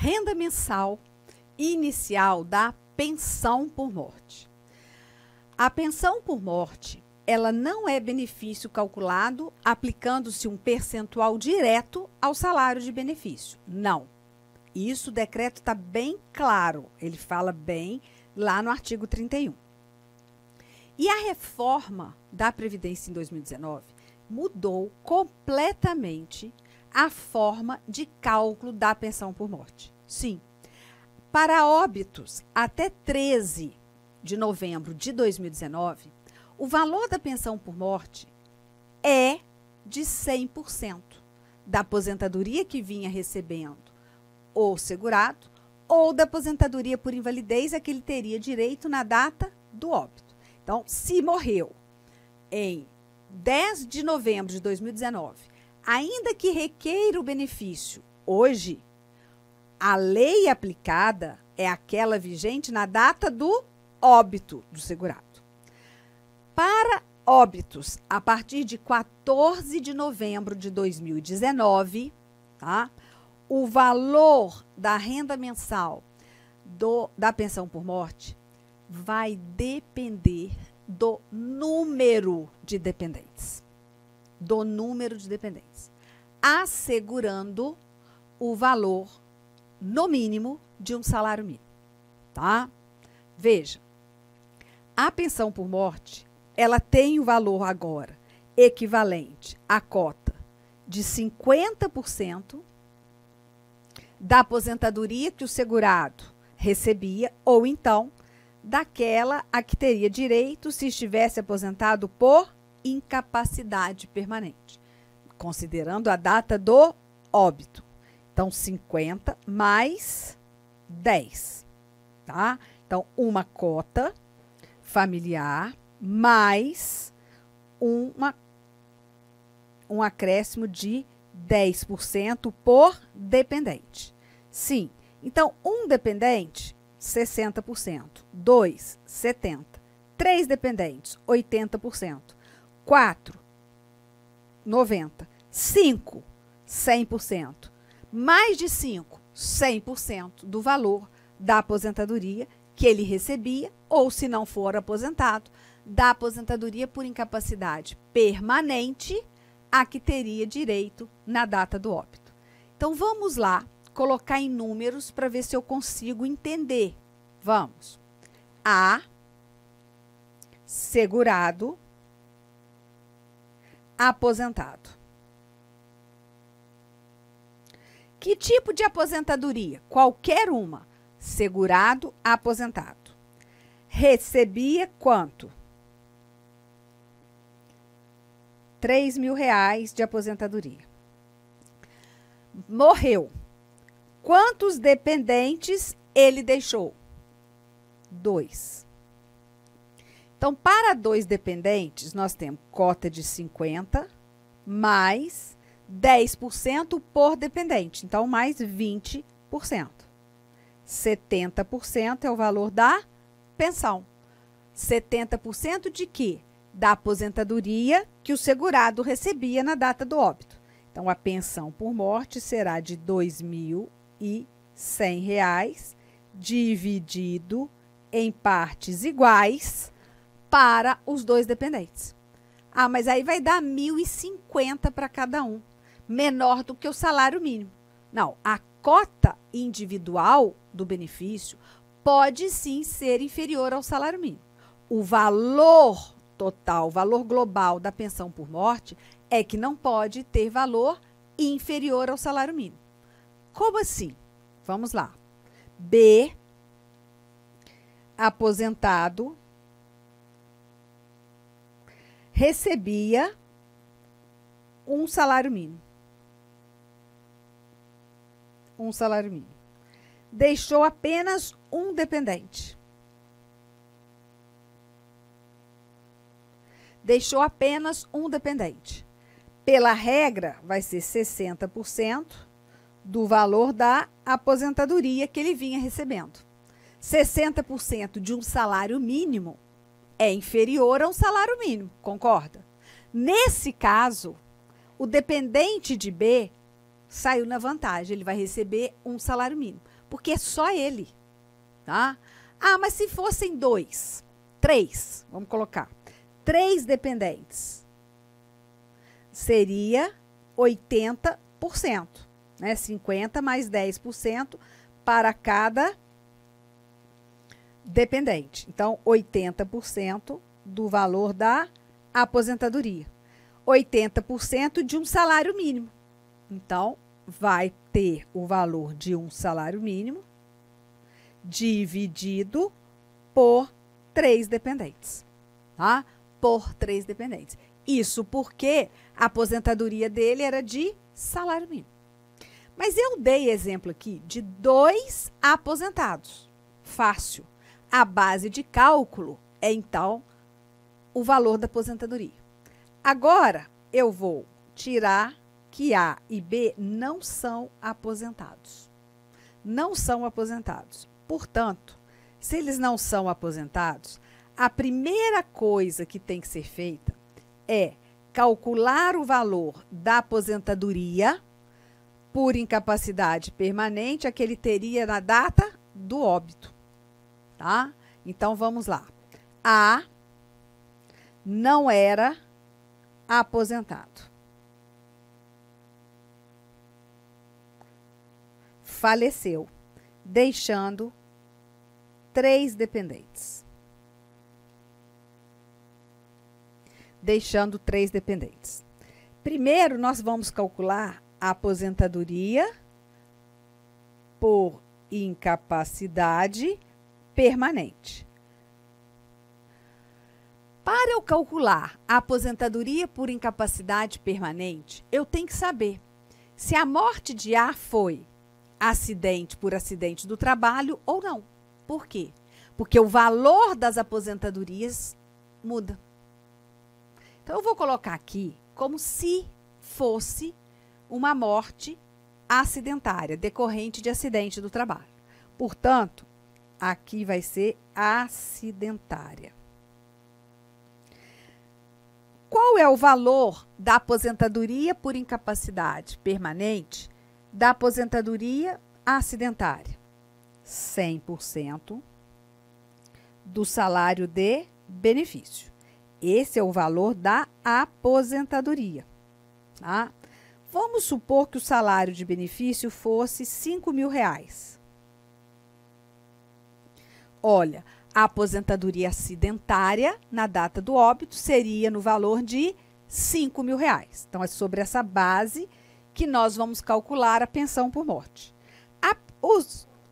Renda mensal inicial da pensão por morte. A pensão por morte, ela não é benefício calculado aplicando-se um percentual direto ao salário de benefício. Não. Isso o decreto está bem claro. Ele fala bem lá no artigo 31. E a reforma da Previdência em 2019 mudou completamente a forma de cálculo da pensão por morte. Sim, para óbitos até 13 de novembro de 2019, o valor da pensão por morte é de 100% da aposentadoria que vinha recebendo o segurado ou da aposentadoria por invalidez a que ele teria direito na data do óbito. Então, se morreu em 10 de novembro de 2019, ainda que requeira o benefício hoje, a lei aplicada é aquela vigente na data do óbito do segurado. Para óbitos a partir de 14 de novembro de 2019, tá? O valor da renda mensal da pensão por morte vai depender do número de dependentes. Do número de dependentes. Assegurando o valor, no mínimo, de um salário mínimo. Tá? Veja, a pensão por morte, ela tem o valor agora equivalente à cota de 50% da aposentadoria que o segurado recebia, ou então daquela a que teria direito se estivesse aposentado por incapacidade permanente, considerando a data do óbito. Então, 50 mais 10, tá? Então, uma cota familiar mais um acréscimo de 10% por dependente. Sim, então, um dependente, 60%, 2, 70%, 3 dependentes, 80%, 4, 90%, 5, 100%, mais de 5, 100% do valor da aposentadoria que ele recebia, ou se não for aposentado, da aposentadoria por incapacidade permanente a que teria direito na data do óbito. Então, vamos lá colocar em números para ver se eu consigo entender. Vamos. A, segurado, aposentado. Que tipo de aposentadoria? Qualquer uma. Segurado, aposentado. Recebia quanto? R$3.000 de aposentadoria. Morreu. Quantos dependentes ele deixou? 2. Então, para 2 dependentes, nós temos cota de 50 mais 10% por dependente. Então, mais 20%. 70% é o valor da pensão. 70% de quê? Da aposentadoria que o segurado recebia na data do óbito. Então, a pensão por morte será de R$2.100 dividido em partes iguais para os 2 dependentes. Ah, mas aí vai dar R$1.050 para cada um, menor do que o salário mínimo. Não, a cota individual do benefício pode sim ser inferior ao salário mínimo. O valor total, o valor global da pensão por morte é que não pode ter valor inferior ao salário mínimo. Como assim? Vamos lá. B, aposentado, recebia um salário mínimo. Um salário mínimo. Deixou apenas um dependente. Deixou apenas um dependente. Pela regra, vai ser 60% do valor da aposentadoria que ele vinha recebendo. 60% de um salário mínimo é inferior a um salário mínimo, concorda? Nesse caso, o dependente de B saiu na vantagem, ele vai receber um salário mínimo, porque é só ele, tá? Ah, mas se fossem 2, 3, vamos colocar, 3 dependentes, seria 80%, né? 50 mais 10% para cada dependente. Então, 80% do valor da aposentadoria. 80% de um salário mínimo. Então, vai ter o valor de um salário mínimo dividido por 3 dependentes, tá? Por 3 dependentes. Isso porque a aposentadoria dele era de salário mínimo. Mas eu dei exemplo aqui de 2 aposentados. Fácil. A base de cálculo é, então, o valor da aposentadoria. Agora, eu vou tirar que A e B não são aposentados. Não são aposentados. Portanto, se eles não são aposentados, a primeira coisa que tem que ser feita é calcular o valor da aposentadoria por incapacidade permanente, a que ele teria na data do óbito, tá? Então, vamos lá. A não era aposentado. Faleceu, deixando 3 dependentes. Deixando 3 dependentes. Primeiro, nós vamos calcular a aposentadoria por incapacidade permanente. Para eu calcular a aposentadoria por incapacidade permanente, eu tenho que saber se a morte de A foi acidente por acidente do trabalho ou não. Por quê? Porque o valor das aposentadorias muda. Então, eu vou colocar aqui como se fosse uma morte acidentária, decorrente de acidente do trabalho. Portanto, aqui vai ser acidentária. Qual é o valor da aposentadoria por incapacidade permanente da aposentadoria acidentária? 100% do salário de benefício. Esse é o valor da aposentadoria, tá? Vamos supor que o salário de benefício fosse R$5.000. Olha, a aposentadoria acidentária na data do óbito seria no valor de R$5.000. Então, é sobre essa base que nós vamos calcular a pensão por morte.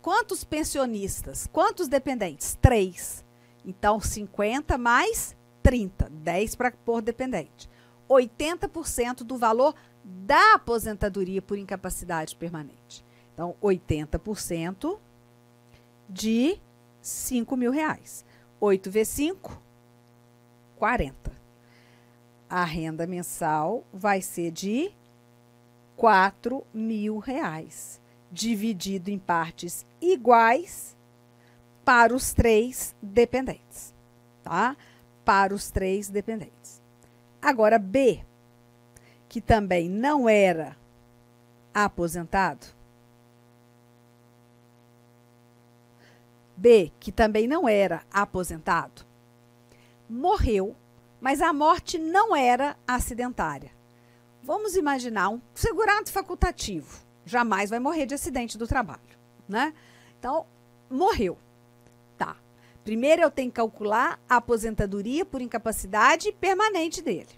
Quantos pensionistas? Quantos dependentes? 3. Então, 50 mais 30. 10 por dependente. 80% do valor da aposentadoria por incapacidade permanente. Então, 80% de R$5.000. 8 vezes 5, 40. A renda mensal vai ser de R$4.000, dividido em partes iguais para os 3 dependentes, tá? Para os 3 dependentes. Agora, B, que também não era aposentado. B, que também não era aposentado, morreu, mas a morte não era acidentária. Vamos imaginar um segurado facultativo. Jamais vai morrer de acidente do trabalho, né? Então, morreu. Tá. Primeiro eu tenho que calcular a aposentadoria por incapacidade permanente dele.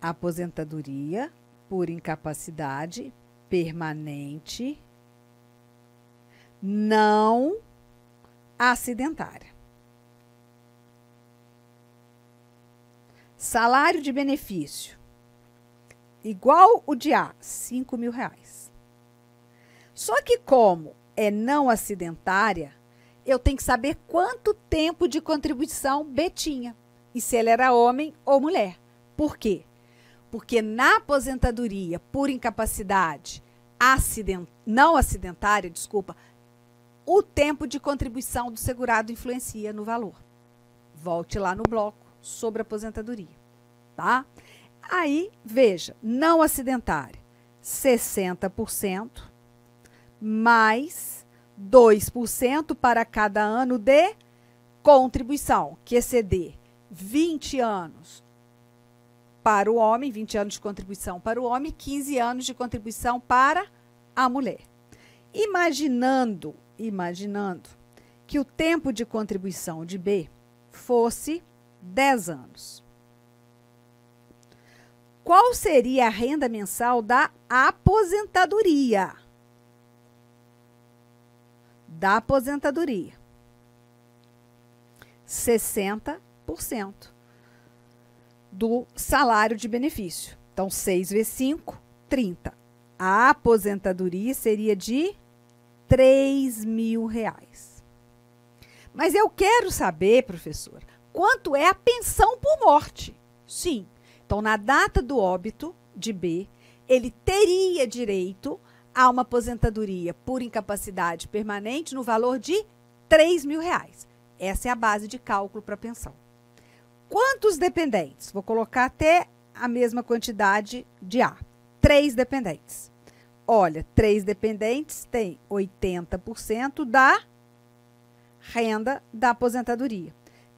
Aposentadoria por incapacidade permanente não acidentária. Salário de benefício igual o de A, R$5.000. Só que como é não acidentária, eu tenho que saber quanto tempo de contribuição B tinha e se ele era homem ou mulher. Por quê? Porque na aposentadoria por incapacidade não acidentária, desculpa, o tempo de contribuição do segurado influencia no valor. Volte lá no bloco sobre aposentadoria, tá? Aí, veja, não acidentária, 60%, mais 2% para cada ano de contribuição, que exceder 20 anos para o homem, 20 anos de contribuição para o homem, 15 anos de contribuição para a mulher. Imaginando que o tempo de contribuição de B fosse 10 anos. Qual seria a renda mensal da aposentadoria? Da aposentadoria. 60% do salário de benefício. Então, 6 vezes 5, 30. A aposentadoria seria de R$3.000. Mas eu quero saber, professora, quanto é a pensão por morte? Sim. Então, na data do óbito de B, ele teria direito a uma aposentadoria por incapacidade permanente no valor de R$3.000. Essa é a base de cálculo para a pensão. Quantos dependentes? Vou colocar até a mesma quantidade de A. 3 dependentes. Olha, 3 dependentes tem 80% da renda da aposentadoria.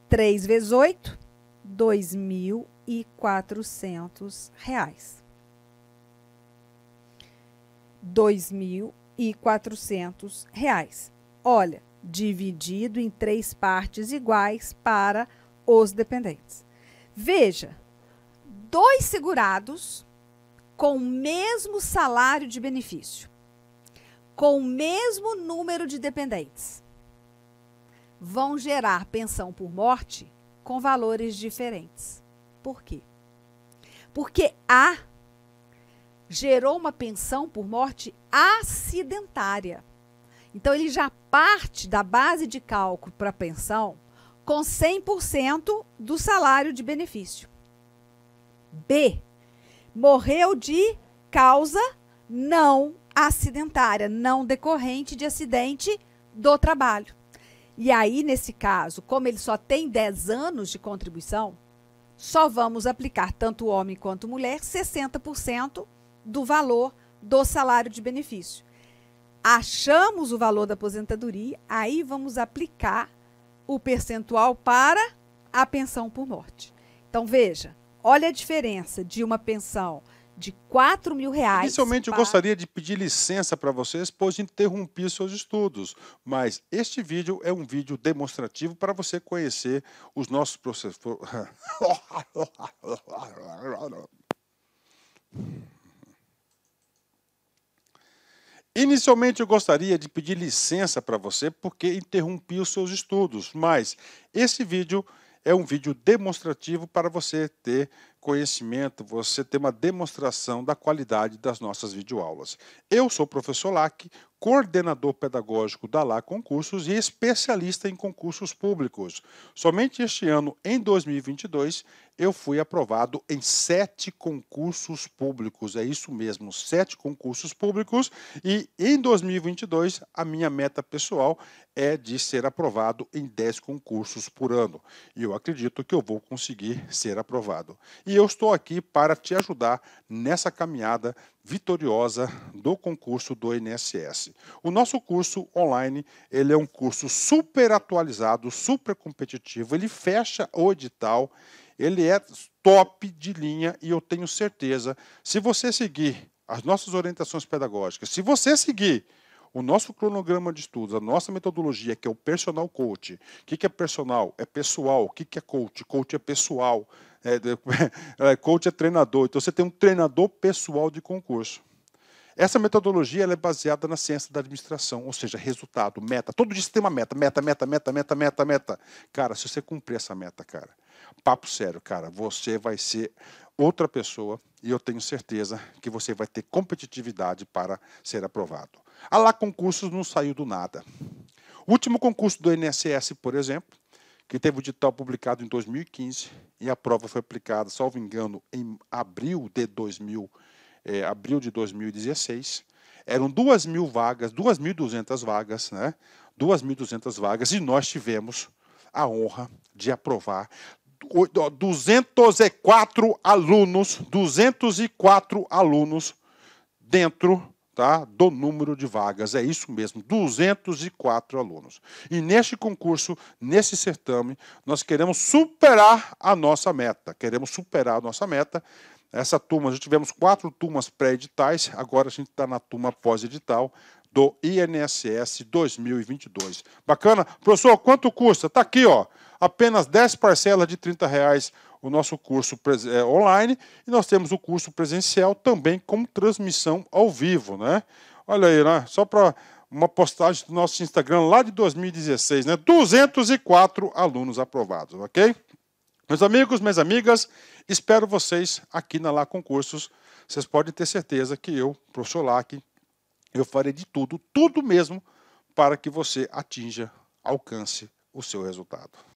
3 vezes 8, R$2.400. R$2.400. Olha, dividido em 3 partes iguais para os dependentes. Veja, 2 segurados com o mesmo salário de benefício, com o mesmo número de dependentes, vão gerar pensão por morte com valores diferentes. Por quê? Porque A gerou uma pensão por morte acidentária. Então, ele já parte da base de cálculo para a pensão com 100% do salário de benefício. B morreu de causa não acidentária, não decorrente de acidente do trabalho. E aí, nesse caso, como ele só tem 10 anos de contribuição, só vamos aplicar, tanto homem quanto mulher, 60% do valor do salário de benefício. Achamos o valor da aposentadoria, aí vamos aplicar o percentual para a pensão por morte. Então, veja, olha a diferença de uma pensão de R$4.000. Inicialmente, eu gostaria de pedir licença para vocês, pois interrompi seus estudos, mas este vídeo é um vídeo demonstrativo para você conhecer os nossos processos. Inicialmente, eu gostaria de pedir licença para você, porque interrompi os seus estudos, mas esse vídeo é um vídeo demonstrativo para você ter conhecimento, você ter uma demonstração da qualidade das nossas videoaulas. Eu sou o professor Lac, coordenador pedagógico da LA Concursos e especialista em concursos públicos. Somente este ano, em 2022, eu fui aprovado em 7 concursos públicos. É isso mesmo, 7 concursos públicos. E em 2022, a minha meta pessoal é de ser aprovado em 10 concursos por ano. E eu acredito que eu vou conseguir ser aprovado. E eu estou aqui para te ajudar nessa caminhada vitoriosa do concurso do INSS. O nosso curso online, ele é um curso super atualizado, super competitivo, ele fecha o edital, ele é top de linha e eu tenho certeza, se você seguir as nossas orientações pedagógicas, se você seguir o nosso cronograma de estudos, a nossa metodologia, que é o Personal Coach. O que é personal? É pessoal. O que é coach? Coach é pessoal. Coach é treinador. Então, você tem um treinador pessoal de concurso. Essa metodologia ela é baseada na ciência da administração, ou seja, resultado, meta. Todo dia você tem uma meta. Meta. Cara, se você cumprir essa meta, cara, papo sério, cara, você vai ser outra pessoa e eu tenho certeza que você vai ter competitividade para ser aprovado. A LA Concursos não saiu do nada. O último concurso do INSS, por exemplo, que teve o edital publicado em 2015 e a prova foi aplicada, salvo engano, em abril de 2016, eram 2.000 vagas, 2.200 vagas, né? 2.200 vagas, e nós tivemos a honra de aprovar 204 alunos dentro, tá, do número de vagas. É isso mesmo, 204 alunos. E neste concurso, nesse certame, nós queremos superar a nossa meta. Essa turma, já tivemos 4 turmas pré-editais, agora a gente está na turma pós-edital do INSS 2022. Bacana? Professor, quanto custa? Está aqui, ó, apenas 10 parcelas de R$ 30 o nosso curso online, e nós temos o curso presencial também com transmissão ao vivo, né? Olha aí, né? Só para uma postagem do nosso Instagram lá de 2016, né? 204 alunos aprovados, ok? Meus amigos, minhas amigas, espero vocês aqui na Lá Concursos. Vocês podem ter certeza que eu, professor Lac, eu farei de tudo mesmo, para que você atinja, alcance o seu resultado.